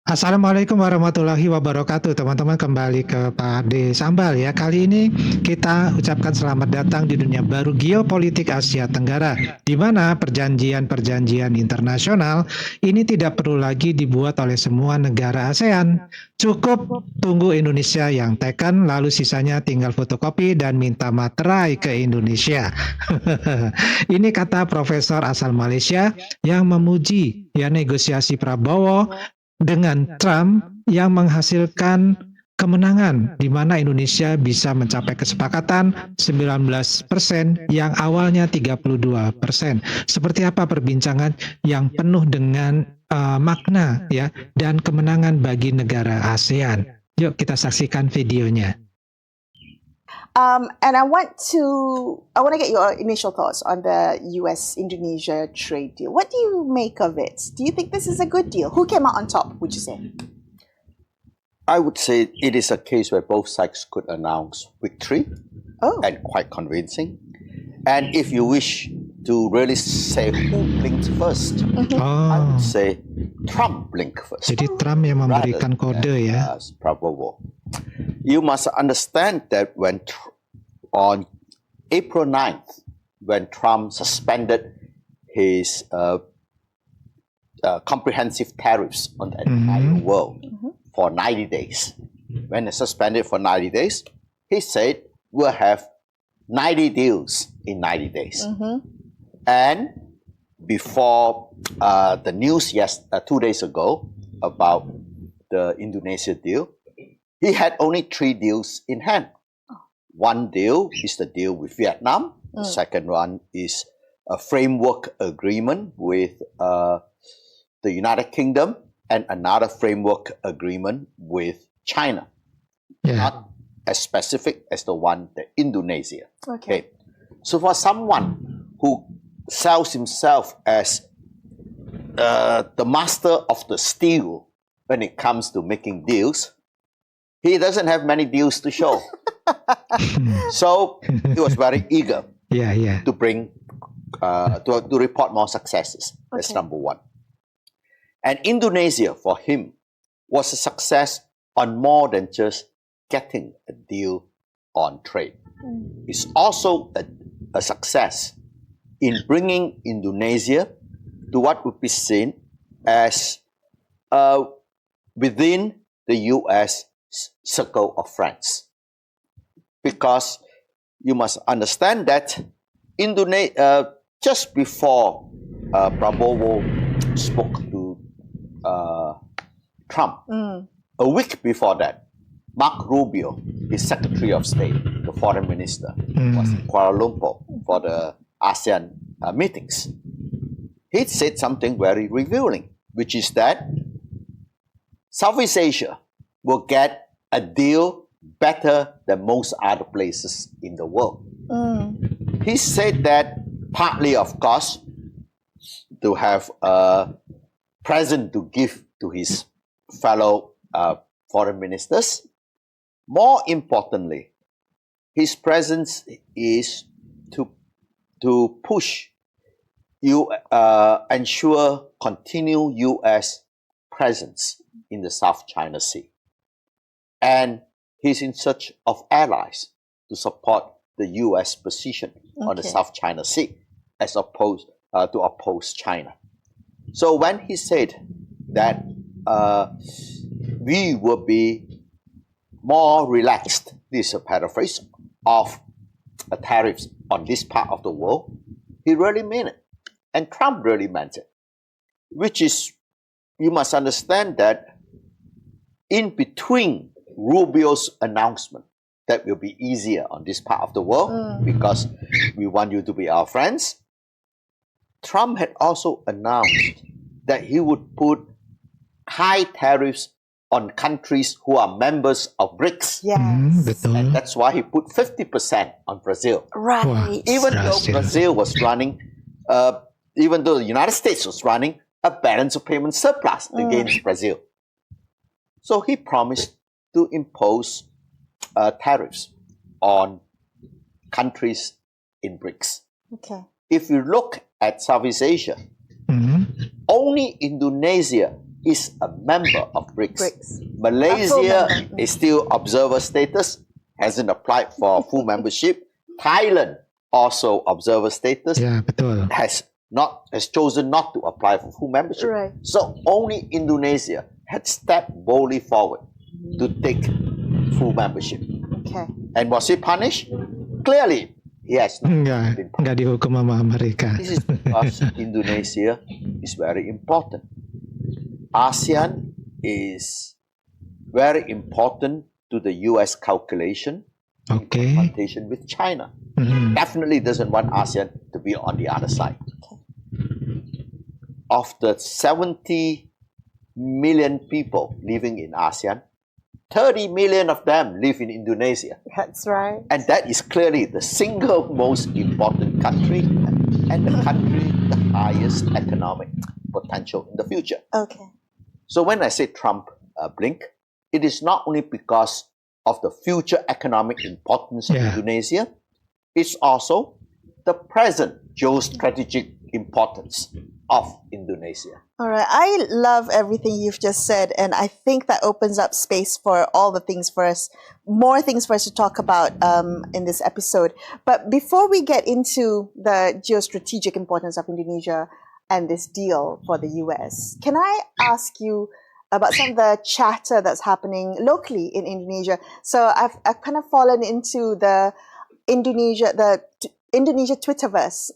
Assalamualaikum warahmatullahi wabarakatuh. Teman-teman, kembali ke Pak D Sambal ya. Kali ini kita ucapkan selamat datang di dunia baru geopolitik Asia Tenggara, di mana perjanjian-perjanjian internasional ini tidak perlu lagi dibuat oleh semua negara ASEAN. Cukup tunggu Indonesia yang teken, lalu sisanya tinggal fotokopi dan minta materai ke Indonesia. Ini kata profesor asal Malaysia yang memuji ya negosiasi Prabowo dengan Trump yang menghasilkan kemenangan di mana Indonesia bisa mencapai kesepakatan 19% yang awalnya 32%. Seperti apa perbincangan yang penuh dengan makna ya dan kemenangan bagi negara ASEAN. Yuk kita saksikan videonya. And I want to get your initial thoughts on the US-Indonesia trade deal. What do you make of it? Do you think this is a good deal? Who came out on top, would you say? I would say it is a case where both sides could announce victory and quite convincing. And if you wish to really say who blinked first, I would say Trump blinked first. Jadi Trump yang memberikan kode ya. Prabowo. You must understand that when on April 9th, when Trump suspended his comprehensive tariffs on the entire world for 90 days, when he suspended for 90 days, he said we'll have 90 deals in 90 days. And before the news 2 days ago about the Indonesia deal, he had only 3 deals in hand. One deal is the deal with Vietnam. The second one is a framework agreement with the United Kingdom and another framework agreement with China. Not as specific as the one that Indonesia. Okay. So for someone who sells himself as the master of the steel when it comes to making deals, he doesn't have many deals to show. So he was very eager to bring to report more successes. That's number one. And Indonesia for him was a success on more than just getting a deal on trade. It's also a success in bringing Indonesia to what would be seen as within the U.S. circle of friends. Because you must understand that just before Prabowo spoke to Trump, a week before that, Mark Rubio, his Secretary of State, the Foreign Minister, was in Kuala Lumpur for the ASEAN meetings. He said something very revealing, which is that Southeast Asia will get a deal better than most other places in the world. He said that partly, of course, to have a present to give to his fellow foreign ministers. More importantly, his presence is to push ensure continued U.S. presence in the South China Sea. And he's in search of allies to support the U.S. position on the South China Sea as opposed to oppose China. So when he said that we will be more relaxed, this is a paraphrase, of tariffs on this part of the world, he really meant it. And Trump really meant it. Which is, you must understand that in between Rubio's announcement that will be easier on this part of the world because we want you to be our friends, Trump had also announced that he would put high tariffs on countries who are members of BRICS. And that's why he put 50% on Brazil. Right. Even though Brazil was running, even though the United States was running a balance of payment surplus against Brazil. So he promised to impose tariffs on countries in BRICS. If you look at Southeast Asia, only Indonesia is a member of BRICS. BRICS. Malaysia A full member. is still observer status, hasn't applied for full membership. Thailand also observer status, Ya, betul. has chosen not to apply for full membership. Right. So only Indonesia had stepped boldly forward to take full membership. Okay. And was he punished? Clearly, he has not been punished. Enggak dihukum sama Amerika. This is because Indonesia is very important. ASEAN is very important to the US calculation in Oke. confrontation with China. Mhm. Definitely doesn't want ASEAN to be on the other side. Of the 70 million people living in ASEAN, 30 million of them live in Indonesia. That's right. And that is clearly the single most important country and the country with the highest economic potential in the future. Okay. So when I say Trump blink, it is not only because of the future economic importance of Yeah. Indonesia, it's also the present geostrategic importance of Indonesia. All right. I love everything you've just said, and I think that opens up space for all the things for us, more things for us to talk about in this episode. But before we get into the geostrategic importance of Indonesia and this deal for the US, can I ask you about some of the chatter that's happening locally in Indonesia? So I've kind of fallen into the Indonesia Twitterverse,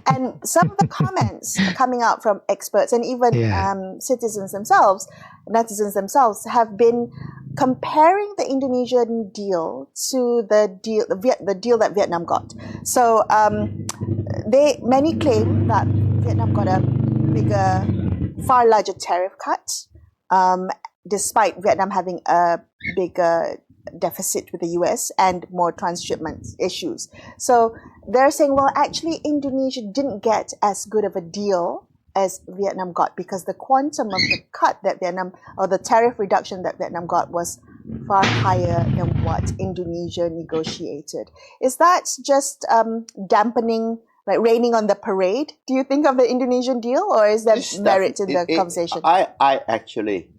and some of the comments coming out from experts and even Yeah. citizens themselves, netizens themselves, have been comparing the Indonesian deal to the deal that Vietnam got. So many claim that Vietnam got a far larger tariff cut, despite Vietnam having a bigger deficit with the US and more transshipment issues. So they're saying, well, actually, Indonesia didn't get as good of a deal as Vietnam got because the quantum of the cut that Vietnam, or the tariff reduction that Vietnam got, was far higher than what Indonesia negotiated. Is that just dampening, like raining on the parade, do you think, of the Indonesian deal, or is there merit in the conversation? I actually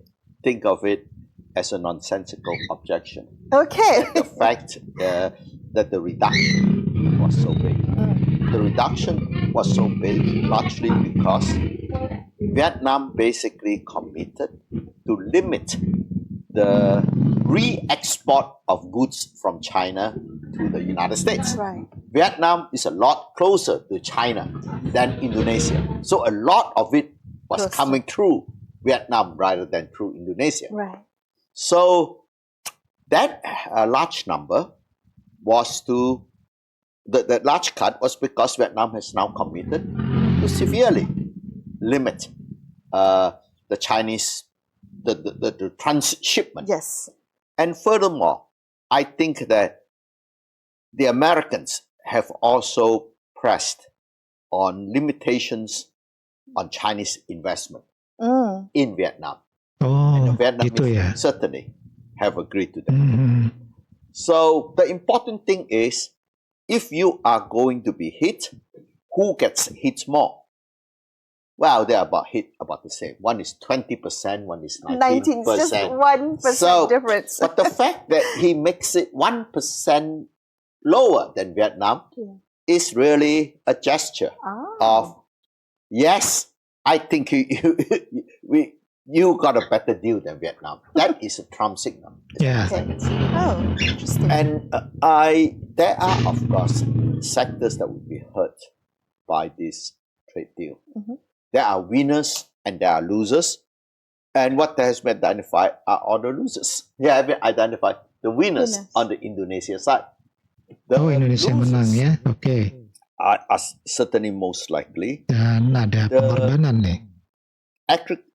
think of it as a nonsensical objection. Okay. The fact that the reduction was so big. The reduction was so big largely because Vietnam basically committed to limit the re-export of goods from China to the United States. Right. Vietnam is a lot closer to China than Indonesia. So a lot of it was Closer. coming through Vietnam rather than through Indonesia. Right. So that large number was the large cut was because Vietnam has now committed to severely limit the Chinese the transshipment. Yes. And furthermore, I think that the Americans have also pressed on limitations on Chinese investment in Vietnam. Oh, And the Vietnamese gitu ya. certainly have agreed to that. Mhm. So the important thing is, if you are going to be hit, who gets hit more? Well, they are hit about the same. One is 20%, one is 19%. It's just 1% So, difference. But the fact that he makes it 1% lower than Vietnam is really a gesture of, yes, I think you got a better deal than Vietnam. That is a Trump signal. Yeah. Okay. Oh, interesting. And there are, of course, sectors that will be hurt by this trade deal. There are winners and there are losers. And what has been identified are all the losers. They haven't identified the winners on the Indonesia side. The Oh, Indonesia menang ya. Oke. are certainly most likely Dan ada The- pengorbanan nih.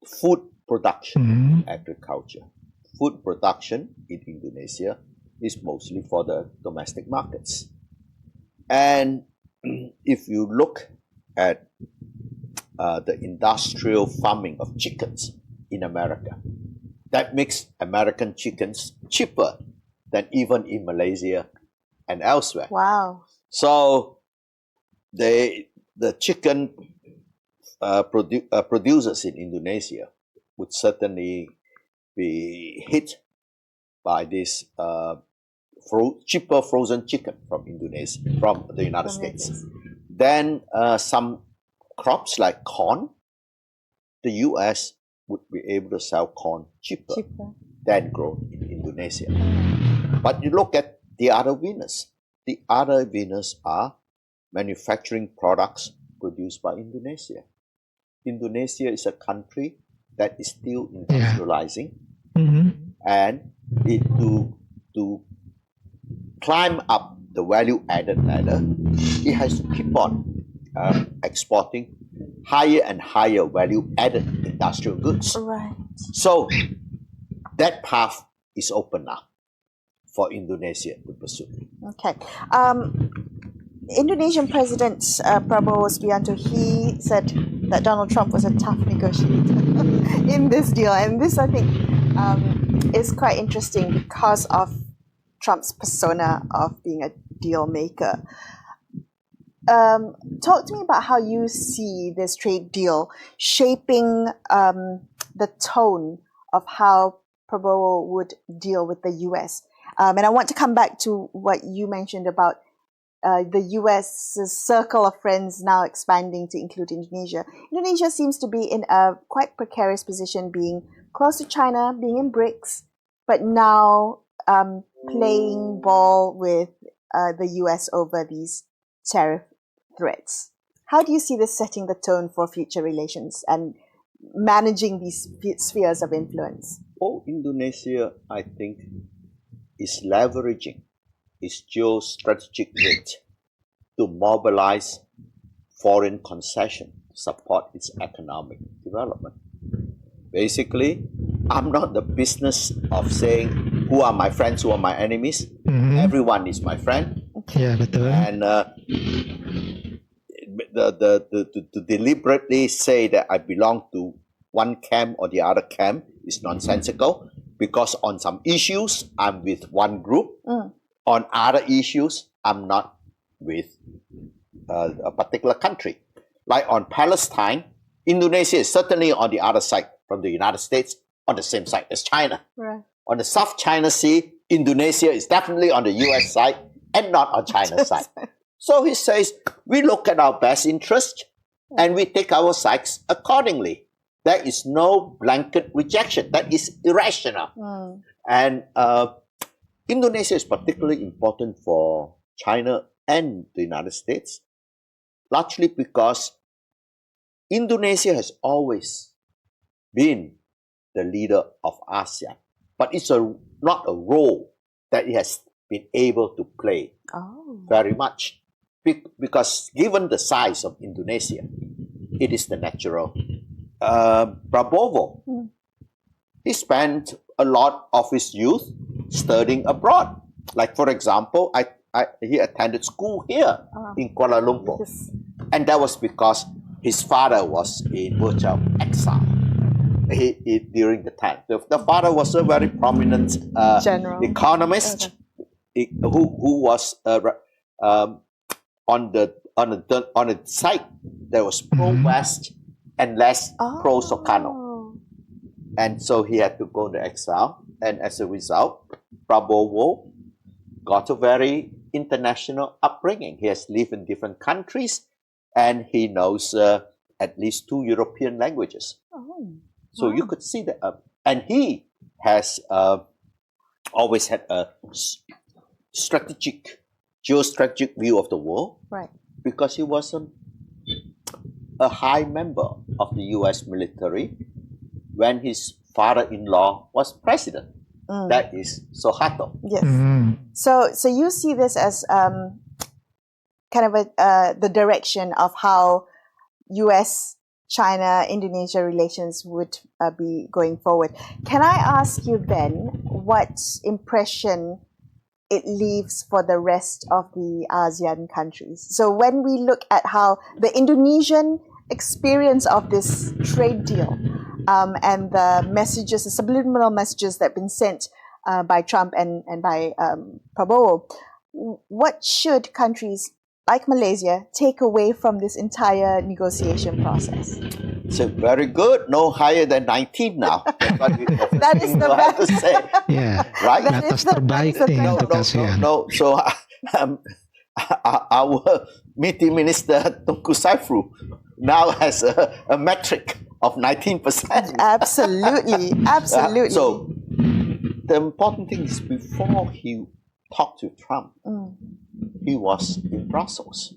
food production, Hmm. agriculture. Food production in Indonesia is mostly for the domestic markets. And if you look at the industrial farming of chickens in America, that makes American chickens cheaper than even in Malaysia and elsewhere. Wow. So the chicken producers in Indonesia would certainly be hit by this cheaper frozen chicken from Indonesia, from the United States. Then some crops like corn, the US would be able to sell corn cheaper than grown in Indonesia. But you look at the other winners. The other winners are manufacturing products produced by Indonesia. Indonesia is a country that is still industrializing, and to climb up the value-added ladder, it has to keep on exporting higher and higher value-added industrial goods. Right. So that path is open now for Indonesia to pursue. Okay. Indonesian President Prabowo Subianto, he said that Donald Trump was a tough negotiator in this deal. And this, I think, is quite interesting because of Trump's persona of being a deal maker. Talk to me about how you see this trade deal shaping the tone of how Prabowo would deal with the US. And I want to come back to what you mentioned about the US's circle of friends now expanding to include Indonesia. Indonesia seems to be in a quite precarious position, being close to China, being in BRICS, but now playing ball with the US over these tariff threats. How do you see this setting the tone for future relations and managing these spheres of influence? Oh, Indonesia, I think, is leveraging its geostrategic weight to mobilize foreign concession to support its economic development. Basically, I'm not the business of saying who are my friends, who are my enemies. Everyone is my friend. Yeah, betul. And to deliberately say that I belong to one camp or the other camp is nonsensical, because on some issues I'm with one group, on other issues I'm not with a particular country. Like on Palestine, Indonesia is certainly on the other side from the United States, on the same side as China. Right. On the South China Sea, Indonesia is definitely on the US side and not on China's side. So he says, we look at our best interest and we take our sides accordingly. There is no blanket rejection. That is irrational. And Indonesia is particularly important for China and the United States, largely because Indonesia has always been the leader of ASEAN, but it's not a role that it has been able to play very much. Because given the size of Indonesia, it is the natural. Prabowo, he spent a lot of his youth studying abroad. Like, for example, he attended school here in Kuala Lumpur. Yes. And that was because his father was in virtual exile during the time. The father was a very prominent economist who was on the side that was pro-West and less pro-Sukarno. And so he had to go into exile. And as a result, Prabowo got a very international upbringing. He has lived in different countries and he knows at least 2 European languages. So you could see that. And he has always had a geostrategic view of the world. Right. Because he was a high member of the US military when his father-in-law was president. That is Suharto. Yes. So you see this as kind of the direction of how US-China, Indonesia relations would be going forward. Can I ask you then what impression it leaves for the rest of the ASEAN countries? So when we look at how the Indonesian experience of this trade deal and the messages, the subliminal messages that have been sent by Trump and by Prabowo, what should countries like Malaysia take away from this entire negotiation process? So very good. No higher than 19 now. That's what That is the have to best. say, Ya, right? That batas is the- terbaik that is the nih thing. untuk ASEAN. No. So our meeting minister Tunku Saifru now has a metric of 19%. Absolutely, absolutely. So the important thing is before he talked to Trump, he was in Brussels,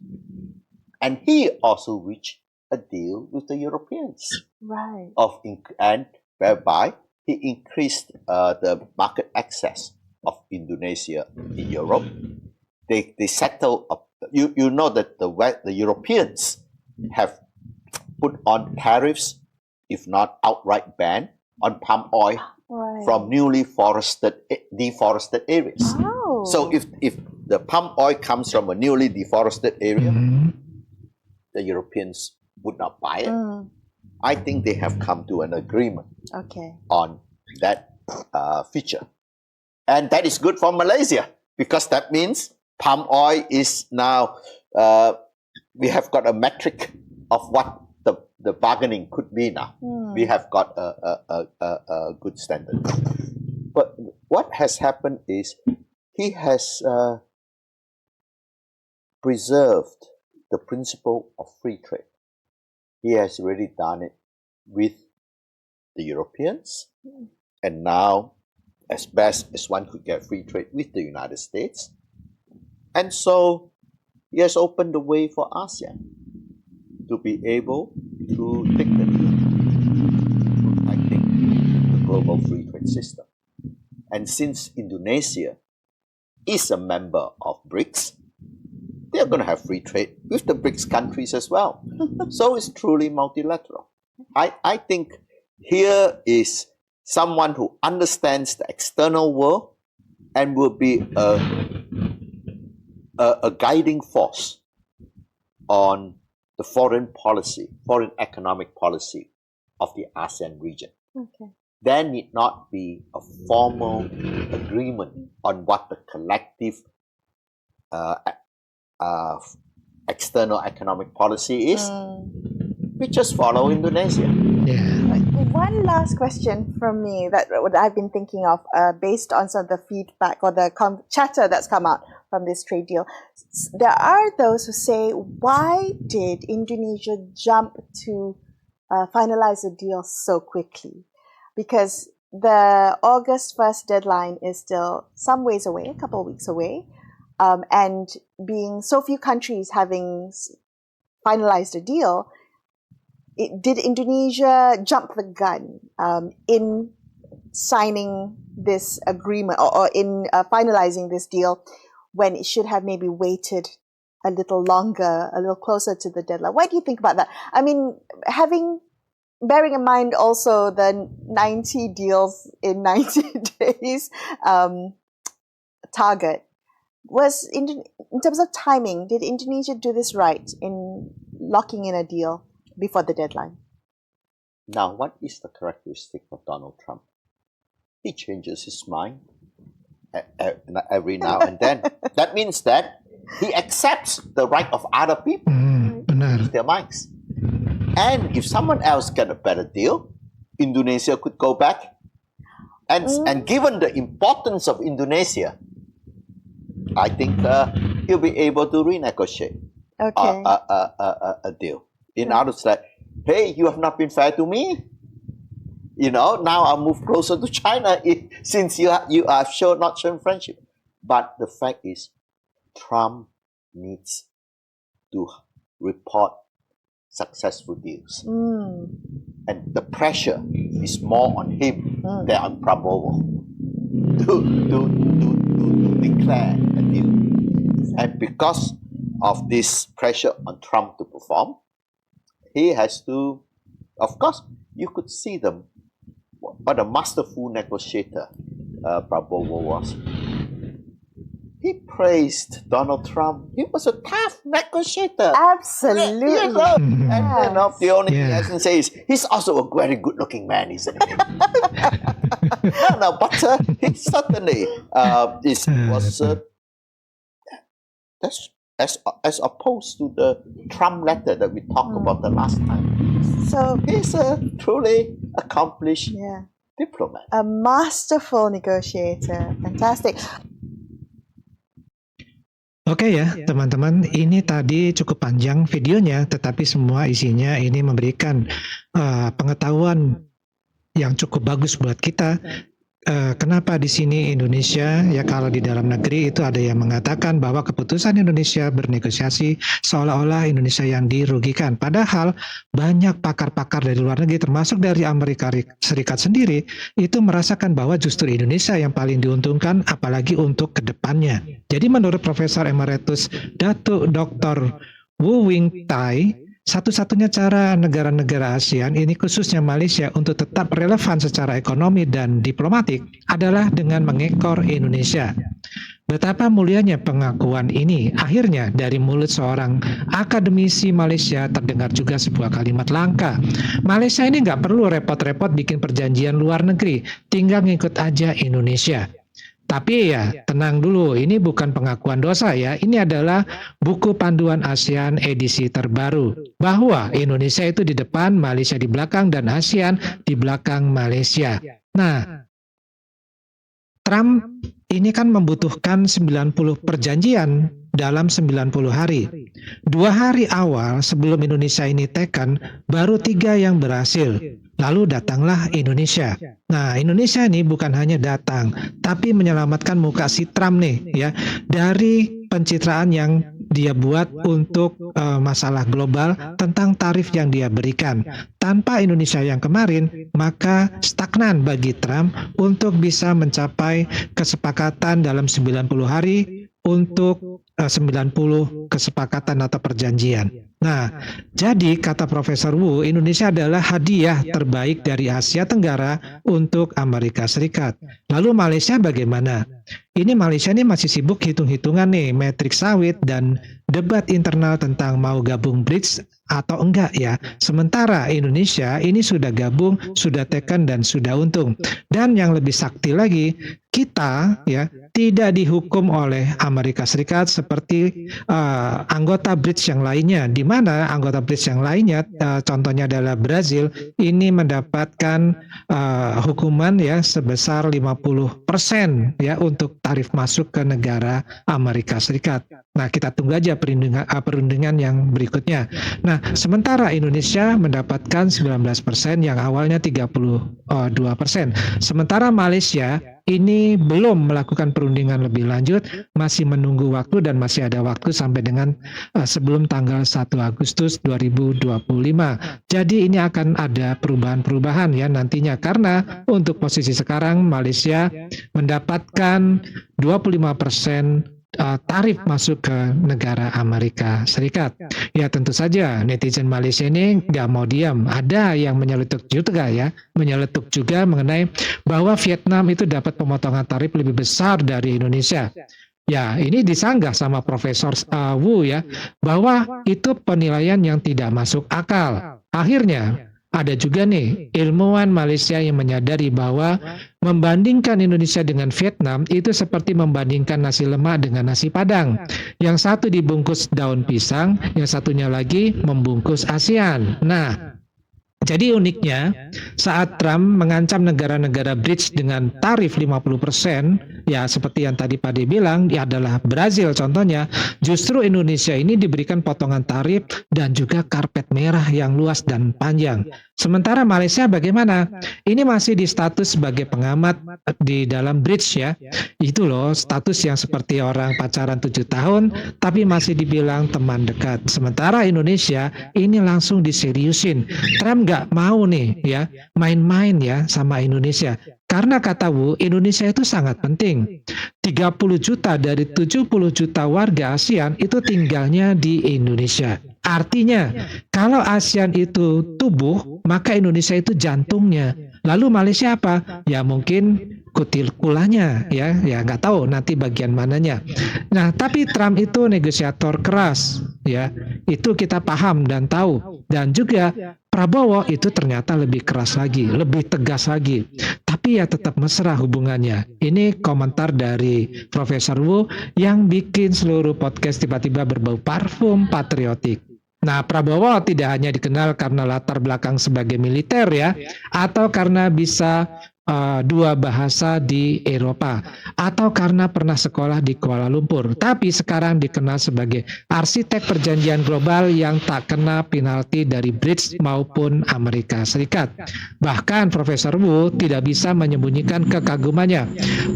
and he also reached a deal with the Europeans right. and whereby he increased the market access of Indonesia in Europe. They settle up. You know that the Europeans have put on tariffs, if not outright ban, on palm oil Right. from deforested areas. Oh. So if the palm oil comes from a newly deforested area, Mhm. the Europeans would not buy it. Mm, I think they have come to an agreement okay. on that feature. And that is good for Malaysia because that means palm oil is now, we have got a metric of what the bargaining could be now. We have got a good standard. But what has happened is he has preserved the principle of free trade. He has already done it with the Europeans, and now, as best as one could get free trade with the United States. And so, he has opened the way for ASEAN to be able to take the lead in protecting the global free trade system. And since Indonesia is a member of BRICS, they're going to have free trade with the BRICS countries as well. So it's truly multilateral. I think here is someone who understands the external world and will be a guiding force on the foreign economic policy of the ASEAN region. Okay. There need not be a formal agreement on what the collective external economic policy is. We just follow Indonesia. Yeah. One last question from me that what I've been thinking of, based on some of the feedback or the chatter that's come out from this trade deal. There are those who say, why did Indonesia jump to finalize the deal so quickly? Because the August 1st deadline is still some ways away, a couple of weeks away, and being so few countries having finalized a deal, did Indonesia jump the gun in signing this agreement or in finalizing this deal when it should have maybe waited a little longer, a little closer to the deadline? What do you think about that? I mean, bearing in mind also the 90 deals in 90 days target, was in terms of timing, did Indonesia do this right in locking in a deal before the deadline? Now, what is the characteristic of Donald Trump? He changes his mind every now and then. That means that he accepts the right of other people to Benar. change their minds. And if someone else get a better deal, Indonesia could go back. And given the importance of Indonesia, I think he'll be able to renegotiate a deal. In other words, like, hey, you have not been fair to me. You know, now I'll move closer to China since you have not shown friendship. But the fact is, Trump needs to report successful deals. And the pressure is more on him than on Prabowo to declare a deal. And because of this pressure on Trump to perform, he has to, of course, you could see what a masterful negotiator Prabowo was. He praised Donald Trump. He was a tough negotiator. Absolutely. Yeah, so, and the only thing I Yeah. can say is he's also a very good-looking man, isn't he? No, but he certainly was. as opposed to the Trump letter that we talked about the last time. So, He's a truly accomplished yeah, diplomat. a masterful negotiator. Fantastic. Oke ya, teman-teman, ini tadi cukup panjang videonya, tetapi semua isinya ini memberikan pengetahuan yang cukup bagus buat kita. Kenapa di sini Indonesia, ya kalau di dalam negeri itu ada yang mengatakan bahwa keputusan Indonesia bernegosiasi seolah-olah Indonesia yang dirugikan. Padahal banyak pakar-pakar dari luar negeri termasuk dari Amerika Serikat sendiri itu merasakan bahwa justru Indonesia yang paling diuntungkan apalagi untuk kedepannya. Jadi menurut Profesor Emeritus Datuk Dr. Wu Wing Tai, satu-satunya cara negara-negara ASEAN, ini khususnya Malaysia, untuk tetap relevan secara ekonomi dan diplomatik adalah dengan mengekor Indonesia. Betapa mulianya pengakuan ini. Akhirnya dari mulut seorang akademisi Malaysia terdengar juga sebuah kalimat langka. Malaysia ini nggak perlu repot-repot bikin perjanjian luar negeri, tinggal ngikut aja Indonesia. Tapi ya, tenang dulu, ini bukan pengakuan dosa ya. Ini adalah buku panduan ASEAN edisi terbaru. Bahwa Indonesia itu di depan, Malaysia di belakang, dan ASEAN di belakang Malaysia. Nah, Trump ini kan membutuhkan 90 perjanjian dalam 90 hari. 2 hari awal sebelum Indonesia ini taken, baru 3 yang berhasil. Lalu datanglah Indonesia. Nah, Indonesia ini bukan hanya datang, tapi menyelamatkan muka si Trump nih ya dari pencitraan yang dia buat untuk masalah global tentang tarif yang dia berikan. Tanpa Indonesia yang kemarin, maka stagnan bagi Trump untuk bisa mencapai kesepakatan dalam 90 hari untuk 90 kesepakatan atau perjanjian. Nah, jadi kata Profesor Wu, Indonesia adalah hadiah terbaik dari Asia Tenggara untuk Amerika Serikat. Lalu Malaysia bagaimana? Ini Malaysia ini masih sibuk hitung-hitungan nih, metrik sawit dan debat internal tentang mau gabung BRICS atau enggak ya. Sementara Indonesia ini sudah gabung, sudah taken dan sudah untung. Dan yang lebih sakti lagi, kita ya tidak dihukum oleh Amerika Serikat seperti anggota BRICS yang lainnya, di mana anggota BRICS yang lainnya, contohnya adalah Brazil, ini mendapatkan hukuman ya sebesar 50% ya untuk tarif masuk ke negara Amerika Serikat. Nah, kita tunggu aja perundingan yang berikutnya. Nah, sementara Indonesia mendapatkan 19% yang awalnya 32%. Sementara Malaysia ini belum melakukan perundingan lebih lanjut, masih menunggu waktu dan masih ada waktu sampai dengan sebelum tanggal 1 Agustus 2025. Jadi ini akan ada perubahan-perubahan ya nantinya, karena untuk posisi sekarang Malaysia mendapatkan 25% tarif masuk ke negara Amerika Serikat. Ya tentu saja netizen Malaysia ini nggak mau diam. Ada yang menyeletuk juga mengenai bahwa Vietnam itu dapat pemotongan tarif lebih besar dari Indonesia. Ya ini disanggah sama Profesor Wu ya, bahwa itu penilaian yang tidak masuk akal. Akhirnya ada juga nih ilmuwan Malaysia yang menyadari bahwa membandingkan Indonesia dengan Vietnam itu seperti membandingkan nasi lemak dengan nasi padang. Yang satu dibungkus daun pisang, yang satunya lagi membungkus ASEAN. Nah, jadi uniknya saat Trump mengancam negara-negara BRICS dengan tarif 50%, ya seperti yang tadi Pak De bilang, ya adalah Brazil contohnya, justru Indonesia ini diberikan potongan tarif dan juga karpet merah yang luas dan panjang. Sementara Malaysia bagaimana? Ini masih di status sebagai pengamat di dalam BRICS ya. Itu loh status yang seperti orang pacaran 7 tahun tapi masih dibilang teman dekat. Sementara Indonesia ini langsung diseriusin. Trump nggak mau nih ya main-main ya sama Indonesia. Karena kata Wu, Indonesia itu sangat penting. 30 juta dari 70 juta warga ASEAN itu tinggalnya di Indonesia. Artinya, kalau ASEAN itu tubuh, maka Indonesia itu jantungnya. Lalu Malaysia apa? Ya mungkin kutil-kulanya, ya nggak tahu nanti bagian mananya. Nah, tapi Trump itu negosiator keras, ya itu kita paham dan tahu. Dan juga Prabowo itu ternyata lebih keras lagi, lebih tegas lagi. Tapi ya tetap mesra hubungannya. Ini komentar dari Profesor Wu yang bikin seluruh podcast tiba-tiba berbau parfum patriotik. Nah, Prabowo tidak hanya dikenal karena latar belakang sebagai militer ya, atau karena bisa dua bahasa di Eropa, atau karena pernah sekolah di Kuala Lumpur, tapi sekarang dikenal sebagai arsitek perjanjian global yang tak kena penalti dari Brits maupun Amerika Serikat. Bahkan Profesor Wu tidak bisa menyembunyikan kekagumannya.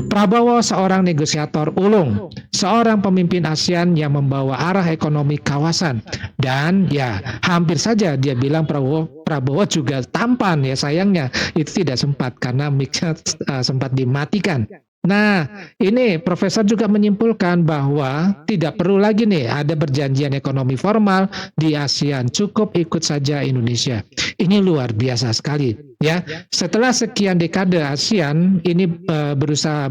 Prabowo seorang negosiator ulung, seorang pemimpin ASEAN yang membawa arah ekonomi kawasan, dan ya hampir saja dia bilang Prabowo juga tampan, ya sayangnya itu tidak sempat karena mic-nya sempat dimatikan. Nah, ini Profesor juga menyimpulkan bahwa tidak perlu lagi nih ada perjanjian ekonomi formal di ASEAN, cukup ikut saja Indonesia. Ini luar biasa sekali ya. Setelah sekian dekade ASEAN ini berusaha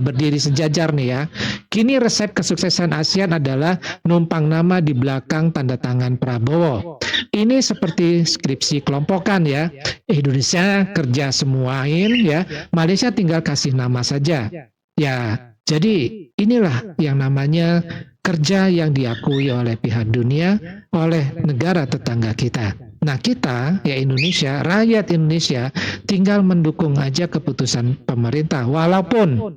berdiri sejajar nih ya. Kini resep kesuksesan ASEAN adalah numpang nama di belakang tanda tangan Prabowo. Ini seperti skripsi kelompokan ya. Indonesia kerja semuain ya, Malaysia tinggal kasih nama saja. Ya, jadi inilah yang namanya kerja yang diakui oleh pihak dunia, oleh negara tetangga kita. Nah kita, ya Indonesia, rakyat Indonesia tinggal mendukung aja keputusan pemerintah. Walaupun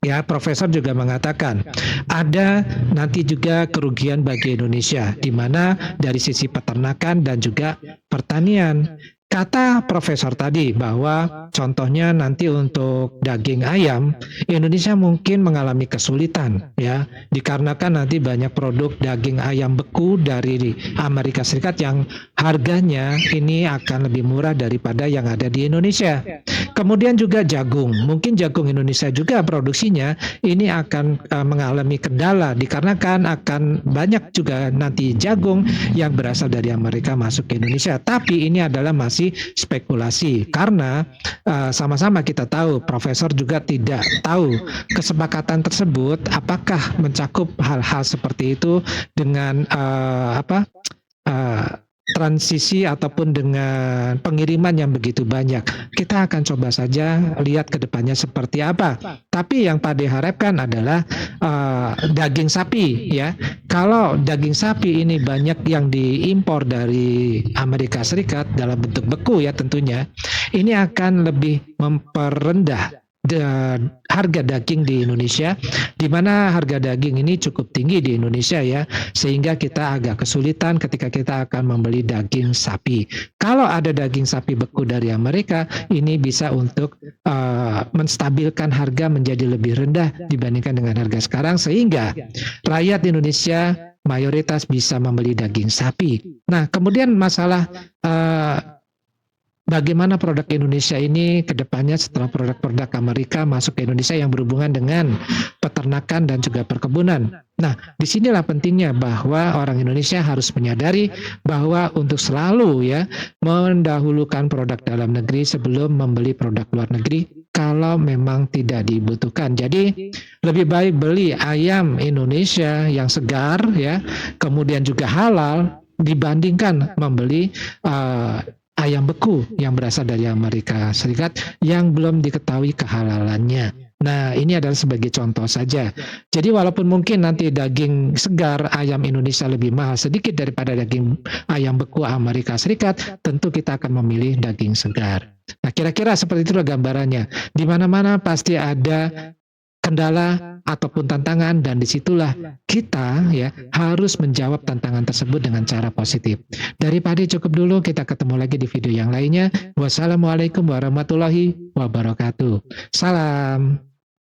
ya Profesor juga mengatakan ada nanti juga kerugian bagi Indonesia, di mana dari sisi peternakan dan juga pertanian. Kata Profesor tadi bahwa contohnya nanti untuk daging ayam, Indonesia mungkin mengalami kesulitan ya, dikarenakan nanti banyak produk daging ayam beku dari Amerika Serikat yang harganya ini akan lebih murah daripada yang ada di Indonesia. Kemudian juga jagung, mungkin jagung Indonesia juga produksinya ini akan mengalami kendala dikarenakan akan banyak juga nanti jagung yang berasal dari Amerika masuk ke Indonesia. Tapi ini adalah masih spekulasi karena sama-sama kita tahu, Profesor juga tidak tahu kesepakatan tersebut apakah mencakup hal-hal seperti itu dengan transisi ataupun dengan pengiriman yang begitu banyak. Kita akan coba saja lihat ke depannya seperti apa. Tapi yang Pak De harapkan adalah daging sapi ya. Kalau daging sapi ini banyak yang diimpor dari Amerika Serikat dalam bentuk beku ya tentunya, ini akan lebih memperendah harga daging di Indonesia, di mana harga daging ini cukup tinggi di Indonesia ya, sehingga kita agak kesulitan ketika kita akan membeli daging sapi. Kalau ada daging sapi beku dari Amerika, ini bisa untuk menstabilkan harga menjadi lebih rendah dibandingkan dengan harga sekarang, sehingga rakyat Indonesia mayoritas bisa membeli daging sapi. Nah, kemudian masalah bagaimana produk Indonesia ini ke depannya setelah produk-produk Amerika masuk ke Indonesia yang berhubungan dengan peternakan dan juga perkebunan. Nah, disinilah pentingnya bahwa orang Indonesia harus menyadari bahwa untuk selalu ya mendahulukan produk dalam negeri sebelum membeli produk luar negeri kalau memang tidak dibutuhkan. Jadi lebih baik beli ayam Indonesia yang segar ya, kemudian juga halal dibandingkan membeli ayam beku yang berasal dari Amerika Serikat yang belum diketahui kehalalannya. Nah, ini adalah sebagai contoh saja. Jadi walaupun mungkin nanti daging segar ayam Indonesia lebih mahal sedikit daripada daging ayam beku Amerika Serikat, tentu kita akan memilih daging segar. Nah, kira-kira seperti itulah gambarannya. Di mana-mana pasti ada kendala ataupun tantangan, dan disitulah kita ya harus menjawab tantangan tersebut dengan cara positif. Dari Pak De cukup dulu, kita ketemu lagi di video yang lainnya. Wassalamualaikum warahmatullahi wabarakatuh. Salam.